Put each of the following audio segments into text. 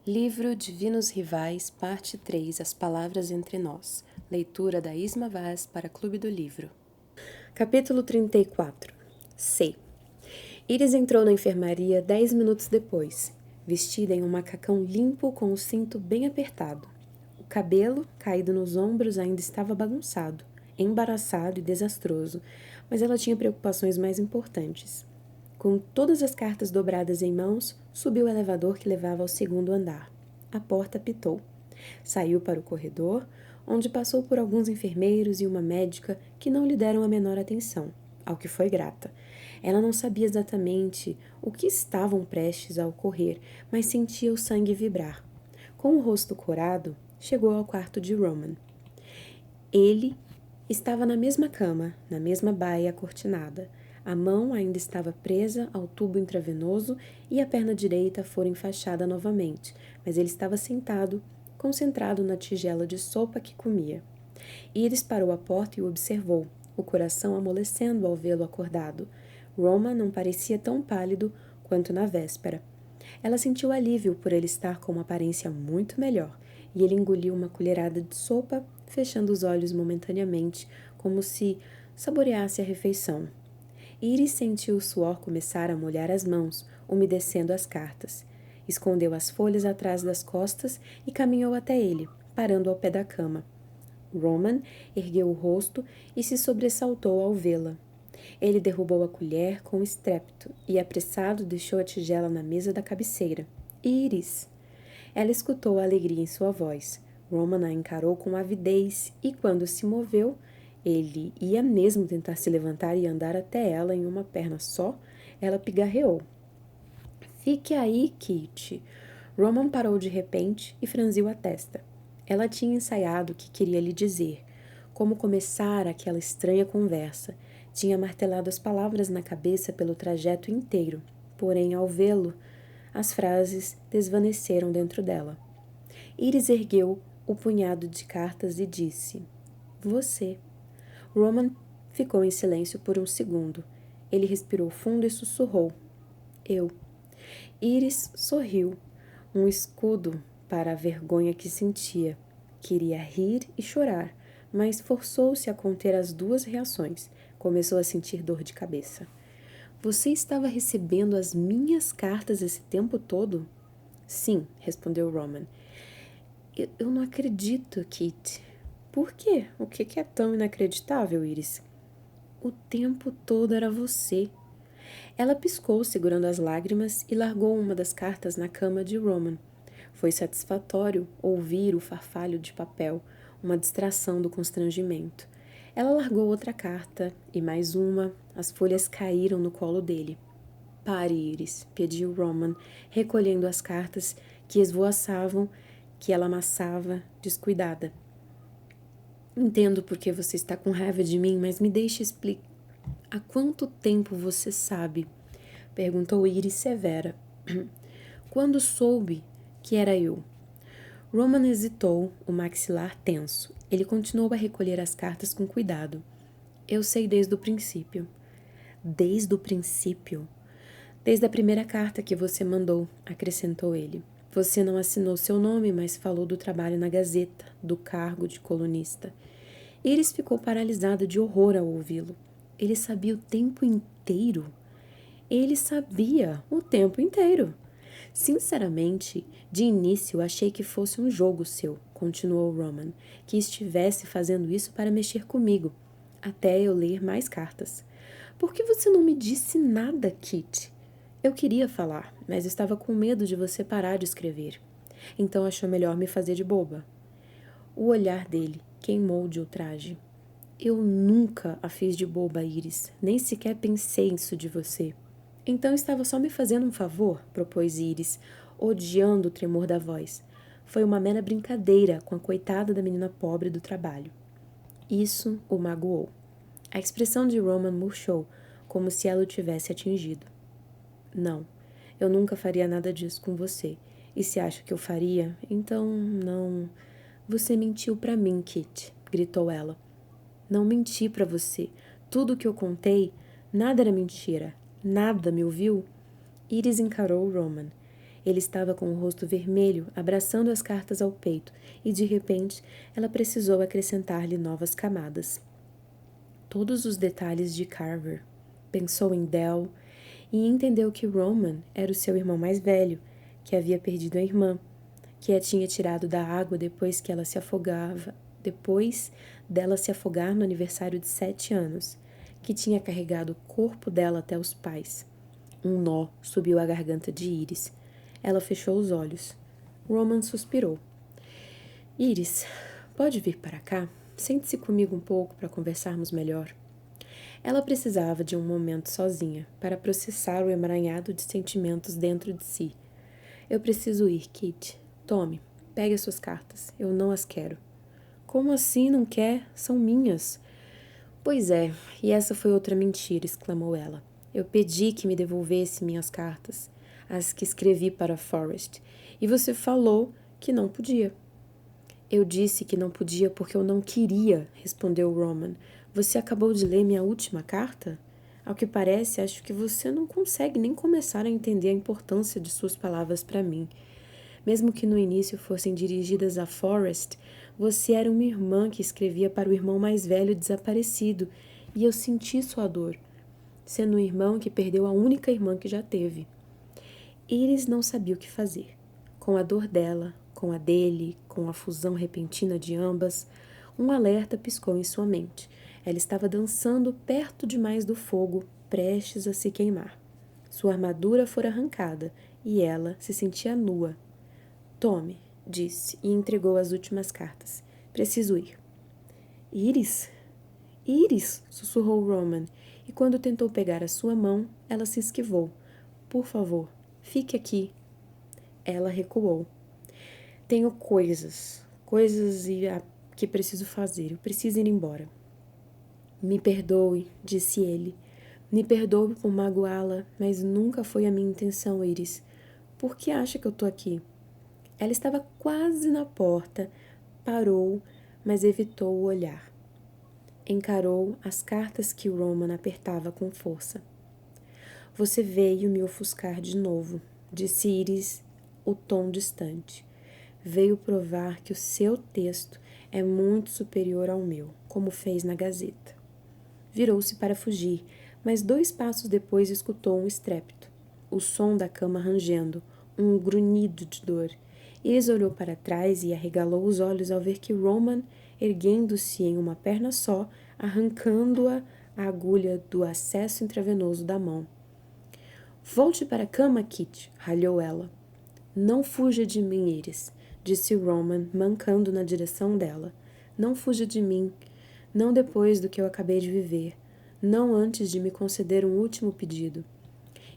Livro Divinos Rivais, Parte 3, As Palavras Entre Nós. Leitura da Isma Vaz para Clube do Livro. Capítulo 34. C. Iris entrou na enfermaria 10 minutos depois, vestida em um macacão limpo com o cinto bem apertado. O cabelo, caído nos ombros, ainda estava bagunçado, embaraçado e desastroso, mas ela tinha preocupações mais importantes. Com todas as cartas dobradas em mãos, subiu o elevador que levava ao segundo andar. A porta apitou. Saiu para o corredor, onde passou por alguns enfermeiros e uma médica que não lhe deram a menor atenção, ao que foi grata. Ela não sabia exatamente o que estavam prestes a ocorrer, mas sentia o sangue vibrar. Com o rosto corado, chegou ao quarto de Roman. Ele estava na mesma cama, na mesma baia cortinada. A mão ainda estava presa ao tubo intravenoso e a perna direita fora enfaixada novamente, mas ele estava sentado, concentrado na tigela de sopa que comia. Iris parou à porta e o observou, o coração amolecendo ao vê-lo acordado. Roman não parecia tão pálido quanto na véspera. Ela sentiu alívio por ele estar com uma aparência muito melhor, e ele engoliu uma colherada de sopa, fechando os olhos momentaneamente, como se saboreasse a refeição. Iris sentiu o suor começar a molhar as mãos, umedecendo as cartas. Escondeu as folhas atrás das costas e caminhou até ele, parando ao pé da cama. Roman ergueu o rosto e se sobressaltou ao vê-la. Ele derrubou a colher com estrépito e, apressado, deixou a tigela na mesa da cabeceira. Iris! Ela escutou a alegria em sua voz. Roman a encarou com avidez e, quando se moveu, ele ia mesmo tentar se levantar e andar até ela em uma perna só, ela pigarreou. Fique aí, Kitty. Roman parou de repente e franziu a testa. Ela tinha ensaiado o que queria lhe dizer, como começar aquela estranha conversa. Tinha martelado as palavras na cabeça pelo trajeto inteiro, porém, ao vê-lo, as frases desvaneceram dentro dela. Iris ergueu o punhado de cartas e disse: Você. Roman ficou em silêncio por um segundo. Ele respirou fundo e sussurrou: Eu. Iris sorriu, um escudo para a vergonha que sentia. Queria rir e chorar, mas forçou-se a conter as duas reações. Começou a sentir dor de cabeça. Você estava recebendo as minhas cartas esse tempo todo? Sim, respondeu Roman. Eu não acredito, Kit. Por quê? O que é tão inacreditável, Iris? O tempo todo era você. Ela piscou, segurando as lágrimas, e largou uma das cartas na cama de Roman. Foi satisfatório ouvir o farfalho de papel, uma distração do constrangimento. Ela largou outra carta, e mais uma. As folhas caíram no colo dele. Pare, Iris, pediu Roman, recolhendo as cartas que esvoaçavam, que ela amassava, descuidada. Entendo por que você está com raiva de mim, mas me deixe explicar. Há quanto tempo você sabe? Perguntou Iris severa. Quando soube que era eu. Roman hesitou, o maxilar tenso. Ele continuou a recolher as cartas com cuidado. Eu sei desde o princípio. Desde o princípio? Desde a primeira carta que você mandou, acrescentou ele. Você não assinou seu nome, mas falou do trabalho na Gazeta, do cargo de colunista. Iris ficou paralisada de horror ao ouvi-lo. Ele sabia o tempo inteiro? Ele sabia o tempo inteiro. Sinceramente, de início achei que fosse um jogo seu, continuou Roman, que estivesse fazendo isso para mexer comigo, até eu ler mais cartas. Por que você não me disse nada, Kit? Eu queria falar, mas estava com medo de você parar de escrever. Então achou melhor me fazer de boba. O olhar dele queimou de ultraje. Eu nunca a fiz de boba, Iris. Nem sequer pensei nisso de você. Então estava só me fazendo um favor, propôs Iris, odiando o tremor da voz. Foi uma mera brincadeira com a coitada da menina pobre do trabalho. Isso o magoou. A expressão de Roman murchou, como se ela o tivesse atingido. Não, eu nunca faria nada disso com você. E se acha que eu faria, então não. Você mentiu para mim, Kit, gritou ela. Não menti para você. Tudo o que eu contei, nada era mentira. Nada, me ouviu? Iris encarou Roman. Ele estava com o rosto vermelho, abraçando as cartas ao peito, e de repente ela precisou acrescentar-lhe novas camadas. Todos os detalhes de Carver. Pensou em Dell e entendeu que Roman era o seu irmão mais velho, que havia perdido a irmã, que a tinha tirado da água depois dela se afogar no aniversário de 7 anos, que tinha carregado o corpo dela até os pais. Um nó subiu à garganta de Iris. Ela fechou os olhos. Roman suspirou. Iris, pode vir para cá? Sente-se comigo um pouco para conversarmos melhor. Ela precisava de um momento sozinha para processar o emaranhado de sentimentos dentro de si. Eu preciso ir, Kit. Tome, pegue as suas cartas. Eu não as quero. Como assim não quer? São minhas. Pois é, e essa foi outra mentira, exclamou ela. Eu pedi que me devolvesse minhas cartas, as que escrevi para Forrest, e você falou que não podia. Eu disse que não podia porque eu não queria, respondeu Roman. Você acabou de ler minha última carta? Ao que parece, acho que você não consegue nem começar a entender a importância de suas palavras para mim. Mesmo que no início fossem dirigidas a Forrest, você era uma irmã que escrevia para o irmão mais velho desaparecido, e eu senti sua dor, sendo um irmão que perdeu a única irmã que já teve. Iris não sabia o que fazer. Com a dor dela, com a dele, com a fusão repentina de ambas, um alerta piscou em sua mente. Ela estava dançando perto demais do fogo, prestes a se queimar. Sua armadura fora arrancada e ela se sentia nua. Tome, disse e entregou as últimas cartas. Preciso ir. Iris? Iris, sussurrou Roman, e quando tentou pegar a sua mão, ela se esquivou. Por favor, fique aqui. Ela recuou. Tenho coisas que preciso fazer. Eu preciso ir embora. Me perdoe, disse ele. Me perdoe por magoá-la, mas nunca foi a minha intenção, Iris. Por que acha que eu tô aqui? Ela estava quase na porta, parou, mas evitou o olhar. Encarou as cartas que Roman apertava com força. Você veio me ofuscar de novo, disse Iris, o tom distante. Veio provar que o seu texto é muito superior ao meu, como fez na Gazeta. Virou-se para fugir, mas 2 passos depois escutou um estrépito. O som da cama rangendo, um grunhido de dor. Iris olhou para trás e arregalou os olhos ao ver que Roman, erguendo-se em uma perna só, arrancando-a a agulha do acesso intravenoso da mão. Volte para a cama, Kit, ralhou ela. Não fuja de mim, Iris, disse Roman, mancando na direção dela. Não fuja de mim. Não depois do que eu acabei de viver. Não antes de me conceder um último pedido.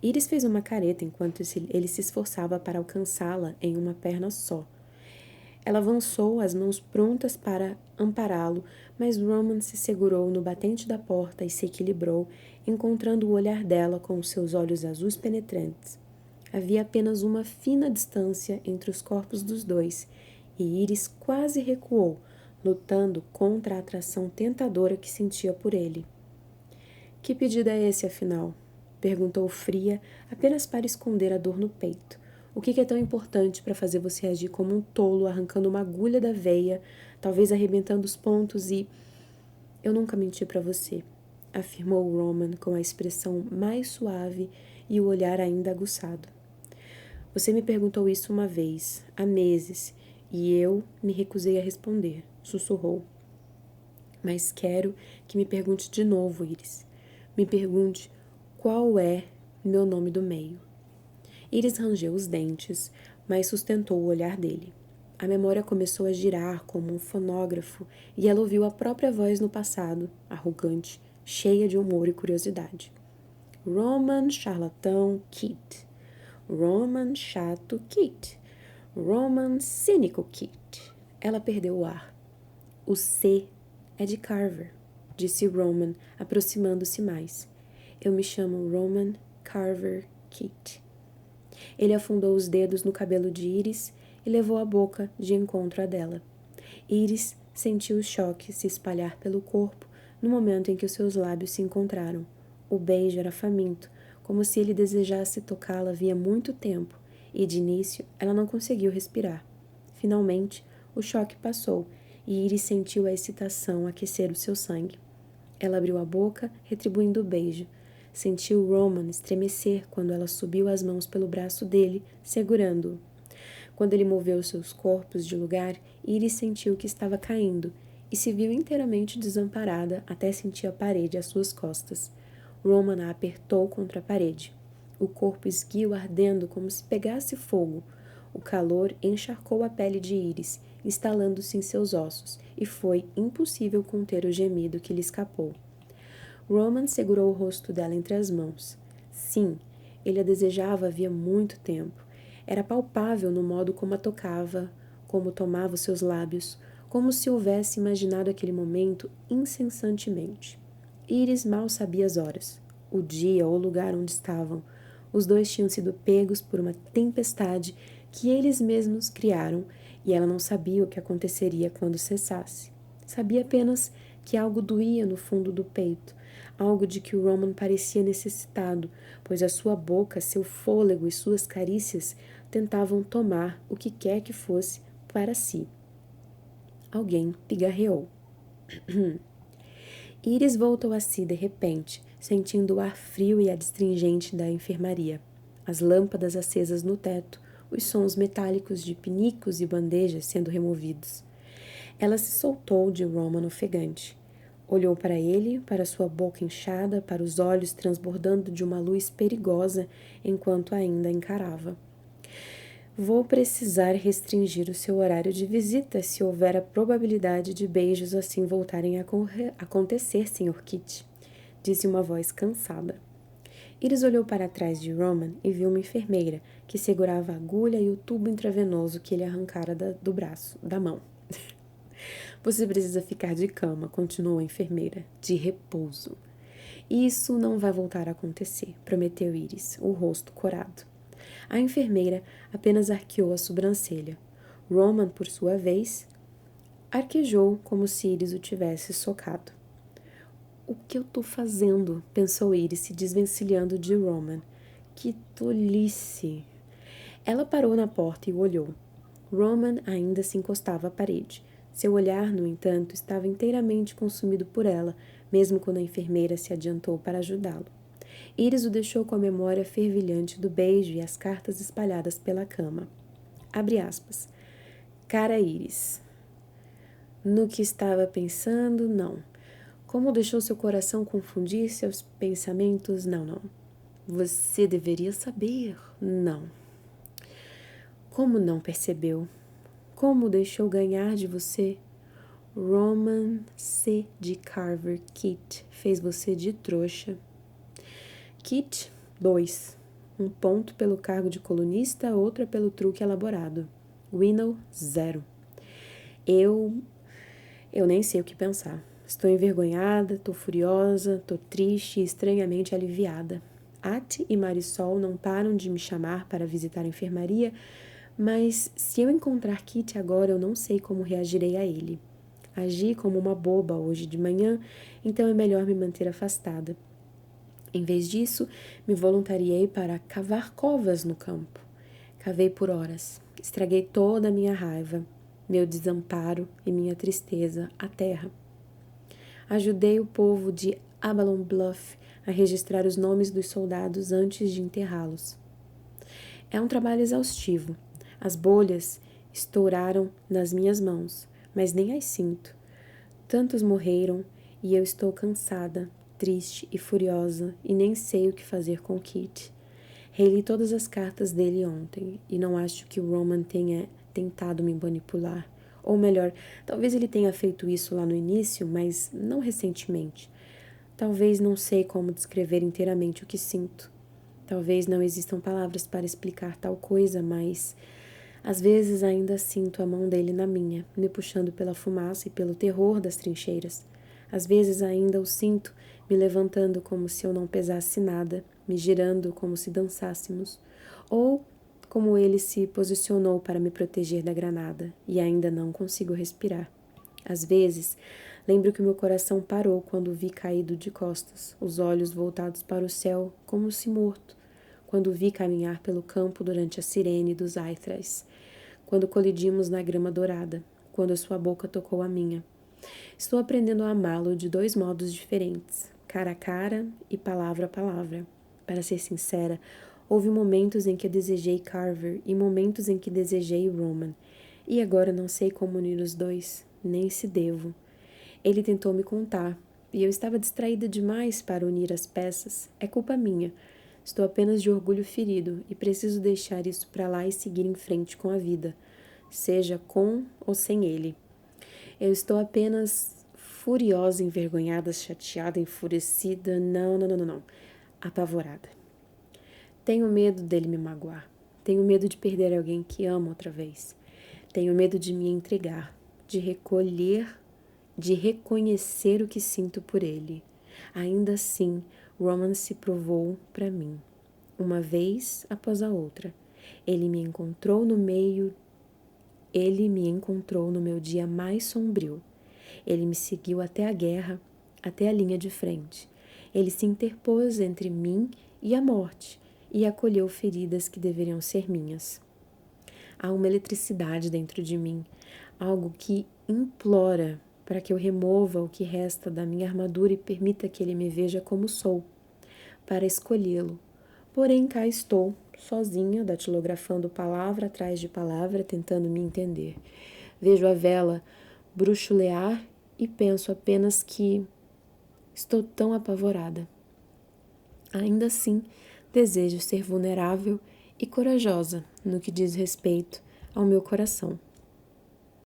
Iris fez uma careta enquanto ele se esforçava para alcançá-la em uma perna só. Ela avançou, as mãos prontas para ampará-lo, mas Roman se segurou no batente da porta e se equilibrou, encontrando o olhar dela com os seus olhos azuis penetrantes. Havia apenas uma fina distância entre os corpos dos dois, e Iris quase recuou, lutando contra a atração tentadora que sentia por ele. Que pedido é esse, afinal? Perguntou fria, apenas para esconder a dor no peito. O que é tão importante para fazer você agir como um tolo, arrancando uma agulha da veia, talvez arrebentando os pontos e... Eu nunca menti para você, afirmou Roman com a expressão mais suave e o olhar ainda aguçado. Você me perguntou isso uma vez, há meses, e eu me recusei a responder, sussurrou. Mas quero que me pergunte de novo, Iris. Me pergunte qual é meu nome do meio. Iris rangeu os dentes, mas sustentou o olhar dele. A memória começou a girar como um fonógrafo e ela ouviu a própria voz no passado, arrogante, cheia de humor e curiosidade. Roman charlatão Kit. Roman chato Kit. Roman cínico Kit. Ela perdeu o ar. O C é de Carver, disse Roman, aproximando-se mais. Eu me chamo Roman Carver Kit. Ele afundou os dedos no cabelo de Iris e levou a boca de encontro à dela. Iris sentiu o choque se espalhar pelo corpo no momento em que os seus lábios se encontraram. O beijo era faminto, como se ele desejasse tocá-la havia muito tempo, e de início ela não conseguiu respirar. Finalmente, o choque passou e Iris sentiu a excitação aquecer o seu sangue. Ela abriu a boca, retribuindo o beijo. Sentiu Roman estremecer quando ela subiu as mãos pelo braço dele, segurando-o. Quando ele moveu seus corpos de lugar, Iris sentiu que estava caindo e se viu inteiramente desamparada até sentir a parede às suas costas. Roman a apertou contra a parede. O corpo esguio ardendo como se pegasse fogo. O calor encharcou a pele de Iris, instalando-se em seus ossos, e foi impossível conter o gemido que lhe escapou. Roman segurou o rosto dela entre as mãos. Sim, ele a desejava havia muito tempo. Era palpável no modo como a tocava, como tomava os seus lábios, como se houvesse imaginado aquele momento incessantemente. Iris mal sabia as horas, o dia ou o lugar onde estavam. Os dois tinham sido pegos por uma tempestade que eles mesmos criaram e ela não sabia o que aconteceria quando cessasse. Sabia apenas que algo doía no fundo do peito, algo de que o Roman parecia necessitado, pois a sua boca, seu fôlego e suas carícias tentavam tomar o que quer que fosse para si. Alguém pigarreou. Iris voltou a si de repente, sentindo o ar frio e adstringente da enfermaria, as lâmpadas acesas no teto, os sons metálicos de pinicos e bandejas sendo removidos. Ela se soltou de Roman ofegante. Olhou para ele, para sua boca inchada, para os olhos transbordando de uma luz perigosa enquanto ainda encarava. Vou precisar restringir o seu horário de visita se houver a probabilidade de beijos assim voltarem a acontecer, Sr. Kit, disse uma voz cansada. Iris olhou para trás de Roman e viu uma enfermeira que segurava a agulha e o tubo intravenoso que ele arrancara do braço, da mão. Você precisa ficar de cama, continuou a enfermeira, de repouso. Isso não vai voltar a acontecer, prometeu Iris, o rosto corado. A enfermeira apenas arqueou a sobrancelha. Roman, por sua vez, arquejou como se Iris o tivesse socado. O que eu estou fazendo? Pensou Iris, se desvencilhando de Roman. Que tolice! Ela parou na porta e o olhou. Roman ainda se encostava à parede. Seu olhar, no entanto, estava inteiramente consumido por ela, mesmo quando a enfermeira se adiantou para ajudá-lo. Iris o deixou com a memória fervilhante do beijo e as cartas espalhadas pela cama. Abre aspas. Cara Iris. No que estava pensando, não. Como deixou seu coração confundir seus pensamentos, não. Você deveria saber, não. Como não percebeu? Como deixou ganhar de você? Roman C. de Carver Kit fez você de trouxa. Kit 2. Um ponto pelo cargo de colunista, outra pelo truque elaborado. Winnow 0. Eu nem sei o que pensar. Estou envergonhada, estou furiosa, estou triste e estranhamente aliviada. Ati e Marisol não param de me chamar para visitar a enfermaria, mas se eu encontrar Kit agora, eu não sei como reagirei a ele. Agi como uma boba hoje de manhã, então é melhor me manter afastada. Em vez disso, me voluntariei para cavar covas no campo. Cavei por horas. Estraguei toda a minha raiva, meu desamparo e minha tristeza à terra. Ajudei o povo de Avalon Bluff a registrar os nomes dos soldados antes de enterrá-los. É um trabalho exaustivo. As bolhas estouraram nas minhas mãos, mas nem as sinto. Tantos morreram e eu estou cansada, triste e furiosa e nem sei o que fazer com Kit. Reli todas as cartas dele ontem e não acho que o Roman tenha tentado me manipular. Ou melhor, talvez ele tenha feito isso lá no início, mas não recentemente. Talvez não sei como descrever inteiramente o que sinto. Talvez não existam palavras para explicar tal coisa, mas às vezes ainda sinto a mão dele na minha, me puxando pela fumaça e pelo terror das trincheiras. Às vezes ainda o sinto me levantando como se eu não pesasse nada, me girando como se dançássemos, ou como ele se posicionou para me proteger da granada, e ainda não consigo respirar. Às vezes, lembro que meu coração parou quando o vi caído de costas, os olhos voltados para o céu, como se morto, quando o vi caminhar pelo campo durante a sirene dos Aithras, quando colidimos na grama dourada, quando sua boca tocou a minha. Estou aprendendo a amá-lo de 2 modos diferentes, cara a cara e palavra a palavra. Para ser sincera, houve momentos em que eu desejei Carver e momentos em que desejei Roman, e agora não sei como unir os dois, nem se devo. Ele tentou me contar, e eu estava distraída demais para unir as peças. É culpa minha. Estou apenas de orgulho ferido e preciso deixar isso para lá e seguir em frente com a vida, seja com ou sem ele. Eu estou apenas furiosa, envergonhada, chateada, enfurecida, não, apavorada. Tenho medo dele me magoar. Tenho medo de perder alguém que amo outra vez. Tenho medo de me entregar, de reconhecer o que sinto por ele. Ainda assim, Roman se provou para mim, uma vez após a outra. Ele me encontrou no meu dia mais sombrio. Ele me seguiu até a guerra, até a linha de frente. Ele se interpôs entre mim e a morte e acolheu feridas que deveriam ser minhas. Há uma eletricidade dentro de mim, algo que implora para que eu remova o que resta da minha armadura e permita que ele me veja como sou, para escolhê-lo. Porém, cá estou, sozinha, datilografando palavra atrás de palavra, tentando me entender. Vejo a vela bruxulear e penso apenas que estou tão apavorada. Ainda assim, desejo ser vulnerável e corajosa no que diz respeito ao meu coração.